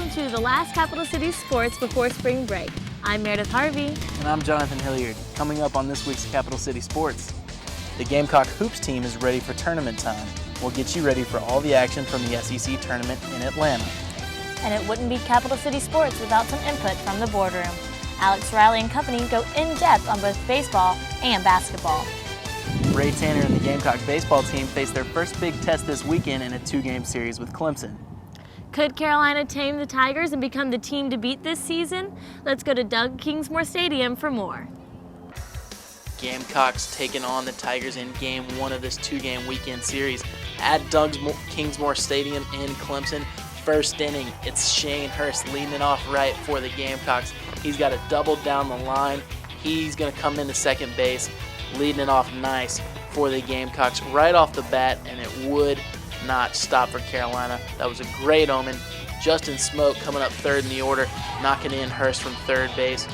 welcome to the last Capital City Sports before spring break. I'm Meredith Harvey. And I'm Jonathan Hilliard. Coming up on this week's Capital City Sports, the Gamecock Hoops team is ready for tournament time. We'll get you ready for all the action from the SEC tournament in Atlanta. And it wouldn't be Capital City Sports without some input from the boardroom. Alex Riley and company go in-depth on both baseball and basketball. Ray Tanner and the Gamecock baseball team face their first big test this weekend in a two-game series with Clemson. Could Carolina tame the Tigers and become the team to beat this season? Let's go to Doug Kingsmore Stadium for more. Gamecocks taking on the Tigers in Game 1 of this two-game weekend series at Doug Kingsmore Stadium in Clemson. First inning, it's Shane Hurst leading it off right for the Gamecocks. He's got a double down the line. He's going to come into second base, leading it off nice for the Gamecocks right off the bat, and it would not stop for Carolina. That was a great omen. Justin Smoke coming up third in the order, knocking in Hurst from third base.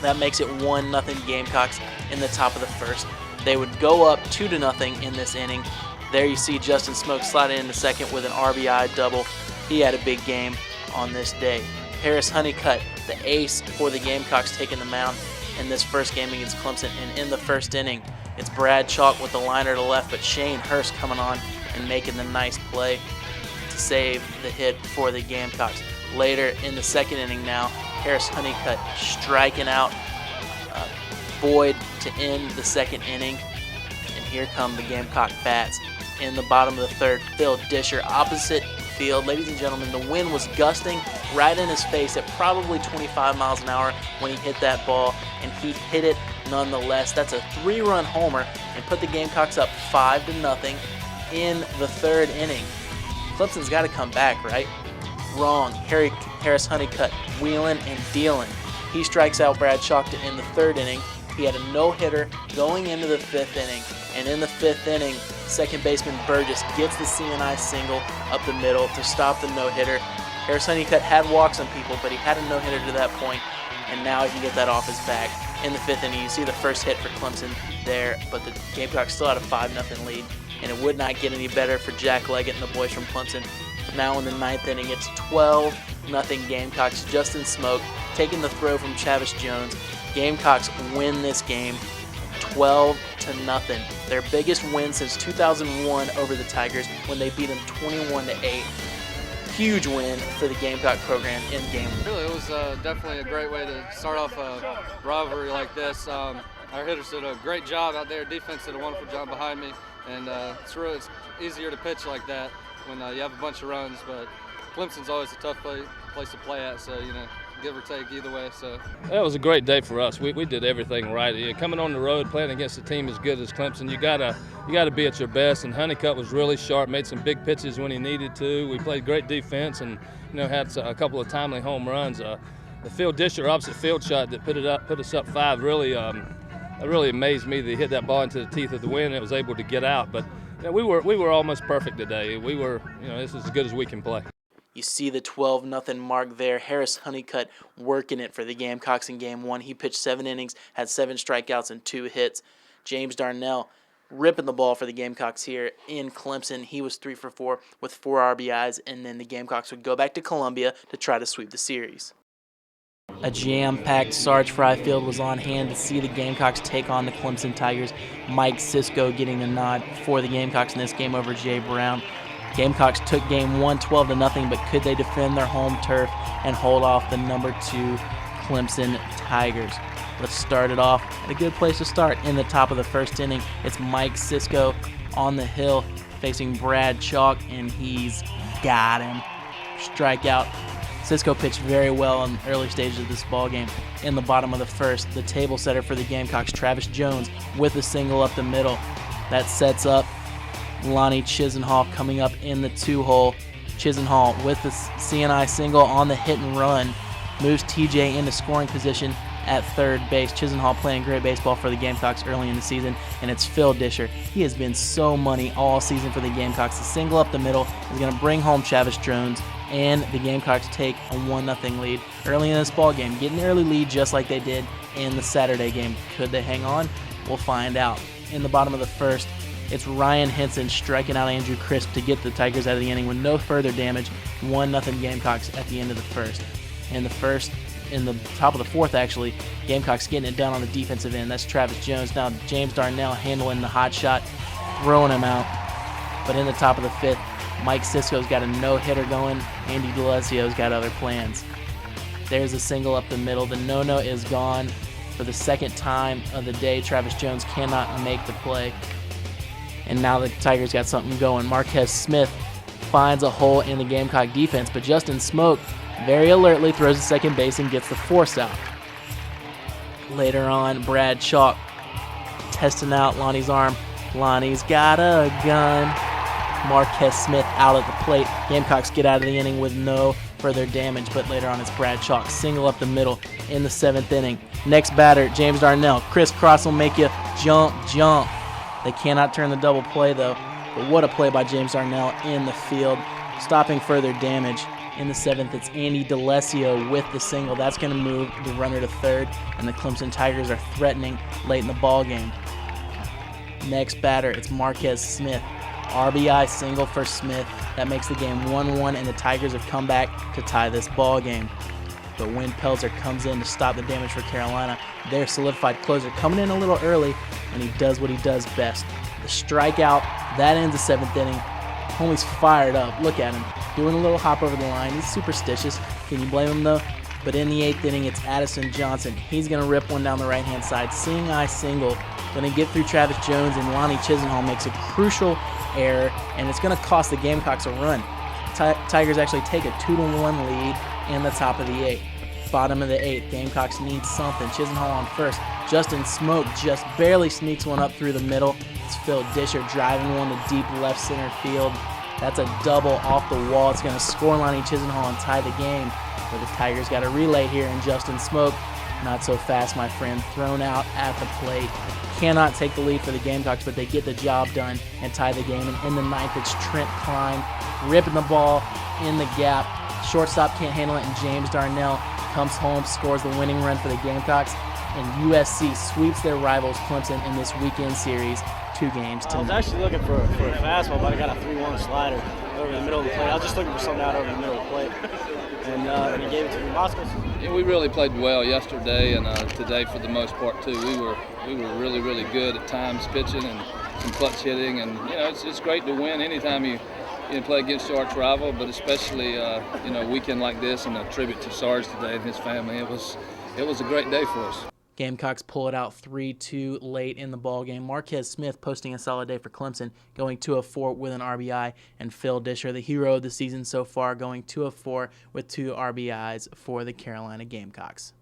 That makes it 1-0 Gamecocks in the top of the first. They would go up 2-0 in this inning. There you see Justin Smoke sliding into second with an RBI double. He had a big game on this day. Harris Honeycutt, the ace for the Gamecocks, taking the mound in this first game against Clemson. And in the first inning, it's Brad Chalk with the liner to left, but Shane Hurst coming on and making the nice play to save the hit for the Gamecocks. Later in the second inning now, Harris Honeycutt striking out Boyd to end the second inning. And here come the Gamecock bats. In the bottom of the third, Phil Disher, opposite field. Ladies and gentlemen, the wind was gusting right in his face at probably 25 miles an hour when he hit that ball, and he hit it nonetheless. That's a 3-run homer and put the Gamecocks up 5-0 in the third inning. Clemson's got to come back, right? Wrong. Harris Honeycutt wheeling and dealing. He strikes out Brad Chalk to end the third inning. He had a no-hitter going into the fifth inning, and in the fifth inning, second baseman Burgess gets the CNI single up the middle to stop the no-hitter. Harris Honeycutt had walked some people, but he had a no-hitter to that point, and now he can get that off his back. In the fifth inning, you see the first hit for Clemson there, but the Gamecocks still had a 5-0 lead, and it would not get any better for Jack Leggett and the boys from Clemson. Now in the ninth inning, it's 12-0 Gamecocks. Justin Smoke taking the throw from Chavis Jones. Gamecocks win this game 12-0. Their biggest win since 2001 over the Tigers when they beat them 21-8. Huge win for the Gamecock program in Game 1. Really, it was definitely a great way to start off a rivalry like this. Our hitters did a great job out there. Defense did a wonderful job behind me, and it's easier to pitch like that when you have a bunch of runs. But Clemson's always a tough place to play at, so give or take either way. So that was a great day for us. We did everything right. Coming on the road, playing against a team as good as Clemson, you gotta be at your best. And Honeycutt was really sharp, made some big pitches when he needed to. We played great defense, and had a couple of timely home runs. The Phil Disher opposite field shot that put us up 5 really amazed me that he hit that ball into the teeth of the wind and it was able to get out. But we were almost perfect today. We were this is as good as we can play. You see the 12-0 mark there. Harris Honeycutt working it for the Gamecocks in Game 1. He pitched 7 innings, had 7 strikeouts and 2 hits. James Darnell ripping the ball for the Gamecocks here in Clemson. He was 3 for 4 with 4 RBIs, and then the Gamecocks would go back to Columbia to try to sweep the series. A jam-packed Sarge Fry Field was on hand to see the Gamecocks take on the Clemson Tigers. Mike Cisco getting the nod for the Gamecocks in this game over Jay Brown. Gamecocks took Game 1 12-0, but could they defend their home turf and hold off the number 2 Clemson Tigers? Let's start it off at a good place to start in the top of the first inning. It's Mike Cisco on the hill facing Brad Chalk, and he's got him. Strikeout. Cisco pitched very well in the early stages of this ballgame. In the bottom of the first, the table setter for the Gamecocks, Travis Jones, with a single up the middle. That sets up Lonnie Chisenhall coming up in the 2-hole. Chisenhall with the CNI single on the hit and run moves TJ into scoring position at third base. Chisenhall playing great baseball for the Gamecocks early in the season, and it's Phil Disher. He has been so money all season for the Gamecocks. The single up the middle is going to bring home Chavis Jones, and the Gamecocks take a 1-0 lead early in this ball game, getting an early lead just like they did in the Saturday game. Could they hang on? We'll find out. In the bottom of the first, It's Ryan Henson striking out Andrew Crisp to get the Tigers out of the inning with no further damage. 1-0 Gamecocks at the end of the first. In the top of the fourth, actually, Gamecocks getting it done on the defensive end. That's Travis Jones. Now James Darnell handling the hot shot, throwing him out. But in the top of the fifth, Mike Sisko's got a no-hitter going. Andy D'Alessio's got other plans. There's a single up the middle. The no-no is gone. For the second time of the day, Travis Jones cannot make the play. And now the Tigers got something going. Marquez Smith finds a hole in the Gamecock defense, but Justin Smoke very alertly throws to second base and gets the force out. Later on, Brad Chalk testing out Lonnie's arm. Lonnie's got a gun. Marquez Smith out at the plate. Gamecocks get out of the inning with no further damage, but later on it's Brad Chalk. Single up the middle in the 7th inning. Next batter, James Darnell. Crisscross will make you jump. They cannot turn the double play, though. But what a play by James Darnell in the field, stopping further damage. In the 7th, it's Andy D'Alessio with the single. That's going to move the runner to third, and the Clemson Tigers are threatening late in the ball game. Next batter, it's Marquez Smith. RBI single for Smith. That makes the game 1-1, and the Tigers have come back to tie this ball game. But Win Pelzer comes in to stop the damage for Carolina. Their solidified closer coming in a little early, and he does what he does best. The strikeout, that ends the 7th inning. Homie's fired up. Look at him, doing a little hop over the line. He's superstitious. Can you blame him, though? But in the 8th inning, it's Addison Johnson. He's going to rip one down the right-hand side. Seeing eye single. Going to get through Travis Jones, and Lonnie Chisenhall makes a crucial error, and it's going to cost the Gamecocks a run. Tigers actually take a 2-1 lead in the top of the 8th. Bottom of the 8th, Gamecocks need something. Chisenhall on first. Justin Smoke just barely sneaks one up through the middle. It's Phil Disher driving one to deep left center field. That's a double off the wall. It's going to score Lonnie Chisenhall and tie the game. But the Tigers got a relay here, and Justin Smoke, not so fast, my friend, thrown out at the plate. Cannot take the lead for the Gamecocks, but they get the job done and tie the game. And in the 9th, it's Trent Klein ripping the ball in the gap. Shortstop can't handle it, and James Darnell comes home, scores the winning run for the Gamecocks, and USC sweeps their rivals Clemson in this weekend series, 2 games to I was none. actually looking for a fastball, but I got a 3-1 slider over the middle of the plate. I was just looking for something out over the middle of the plate, and he gave it to me. Moscow's. Yeah, we really played well yesterday and today for the most part too. We were really good at times pitching and some clutch hitting, and it's great to win anytime you play against your arch rival, but especially a weekend like this, and a tribute to Sarge today and his family. It was a great day for us. Gamecocks pull it out 3-2 late in the ball game. Marquez Smith posting a solid day for Clemson, going 2 of 4 with an RBI, and Phil Disher, the hero of the season so far, going 2 of 4 with 2 RBIs for the Carolina Gamecocks.